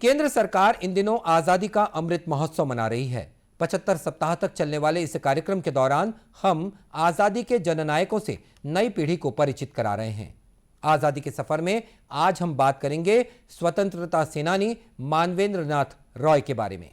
केंद्र सरकार इन दिनों आजादी का अमृत महोत्सव मना रही है। 75 सप्ताह तक चलने वाले इस कार्यक्रम के दौरान हम आजादी के जननायकों से नई पीढ़ी को परिचित करा रहे हैं। आजादी के सफर में आज हम बात करेंगे स्वतंत्रता सेनानी मानवेंद्र नाथ रॉय के बारे में।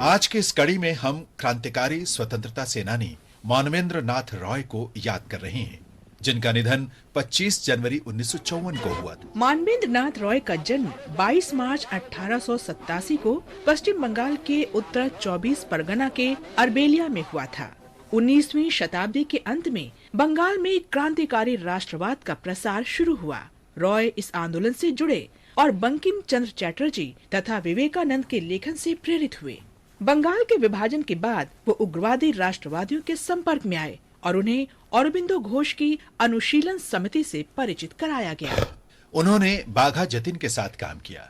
आज की इस कड़ी में हम क्रांतिकारी स्वतंत्रता सेनानी मानवेंद्र नाथ रॉय को याद कर रहे हैं, जिनका निधन 25 जनवरी 1954 को हुआ था। मानवेंद्र नाथ रॉय का जन्म 22 मार्च 1887 को पश्चिम बंगाल के उत्तर 24 परगना के अरबेलिया में हुआ था। 19वीं शताब्दी के अंत में बंगाल में क्रांतिकारी राष्ट्रवाद का प्रसार शुरू हुआ। रॉय इस आंदोलन से जुड़े और बंकिम चंद्र चटर्जी तथा विवेकानंद के लेखन से प्रेरित हुए। बंगाल के विभाजन के बाद वो उग्रवादी राष्ट्रवादियों के संपर्क में आए और उन्हें अरबिंदो घोष की अनुशीलन समिति से परिचित कराया गया। उन्होंने बाघा जतिन के साथ काम किया।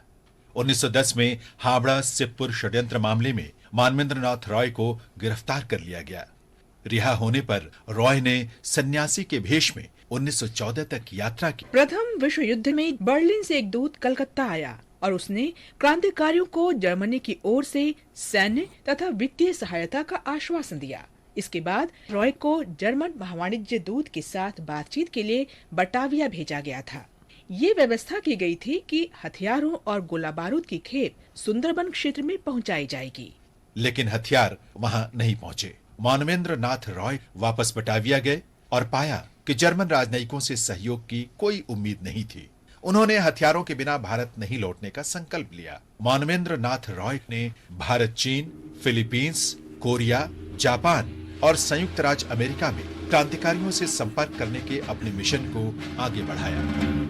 1910 में हावड़ा सिपपुर षड्यंत्र मामले में मानवेंद्र नाथ रॉय को गिरफ्तार कर लिया गया। रिहा होने पर रॉय ने सन्यासी के भेष में 1914 तक यात्रा की। प्रथम विश्व युद्ध में बर्लिन से एक दूत कलकत्ता आया और उसने क्रांतिकारियों को जर्मनी की ओर से सैन्य तथा वित्तीय सहायता का आश्वासन दिया। इसके बाद रॉय को जर्मन महावाणिज्य दूत के साथ बातचीत के लिए बटाविया भेजा गया था। ये व्यवस्था की गई थी कि हथियारों और गोला बारूद की खेप सुंदरबन क्षेत्र में पहुंचाई जाएगी, लेकिन हथियार वहां नहीं पहुंचे। मानवेंद्र नाथ रॉय वापस बटाविया गए और पाया कि जर्मन राजनयिकों से सहयोग की कोई उम्मीद नहीं थी। उन्होंने हथियारों के बिना भारत नहीं लौटने का संकल्प लिया। मानवेंद्र नाथ रॉय ने भारत, चीन, फिलीपींस, कोरिया, जापान और संयुक्त राज्य अमेरिका में क्रांतिकारियों से संपर्क करने के अपने मिशन को आगे बढ़ाया।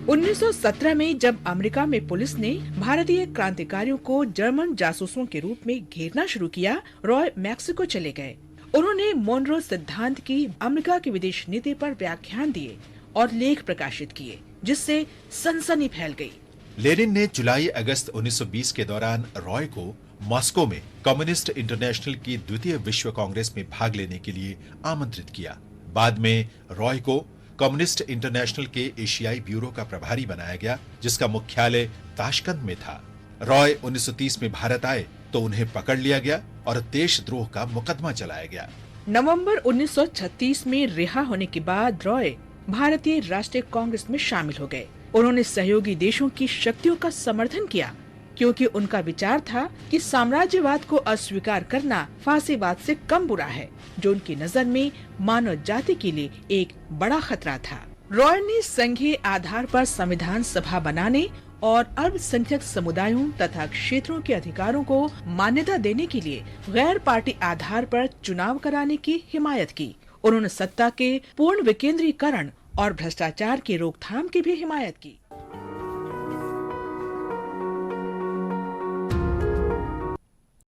1917 में जब अमेरिका में पुलिस ने भारतीय क्रांतिकारियों को जर्मन जासूसों के रूप में घेरना शुरू किया, रॉय मैक्सिको चले गए। उन्होंने मोनरो सिद्धांत की अमेरिका की विदेश नीति पर व्याख्यान दिए और लेख प्रकाशित किए, जिससे सनसनी फैल गई। लेनिन ने जुलाई-अगस्त 1920 के दौरान रॉय को मॉस्को में कम्युनिस्ट इंटरनेशनल की द्वितीय विश्व कांग्रेस में भाग लेने के लिए आमंत्रित किया। बाद में रॉय को कम्युनिस्ट इंटरनेशनल के एशियाई ब्यूरो का प्रभारी बनाया गया, जिसका मुख्यालय ताशकंद में था। रॉय 1930 में भारत आए तो उन्हें पकड़ लिया गया और देशद्रोह का मुकदमा चलाया गया। नवंबर 1936 में रिहा होने के बाद रॉय भारतीय राष्ट्रीय कांग्रेस में शामिल हो गए। उन्होंने सहयोगी देशों की शक्तियों का समर्थन किया, क्योंकि उनका विचार था कि साम्राज्यवाद को अस्वीकार करना फासीवाद से कम बुरा है, जो उनकी नजर में मानव जाति के लिए एक बड़ा खतरा था। रॉय ने संघीय आधार पर संविधान सभा बनाने और अल्पसंख्यक समुदायों तथा क्षेत्रों के अधिकारों को मान्यता देने के लिए गैर पार्टी आधार पर चुनाव कराने की हिमायत की। उन्होंने सत्ता के पूर्ण विकेंद्रीकरण और भ्रष्टाचार की रोकथाम की भी हिमायत की।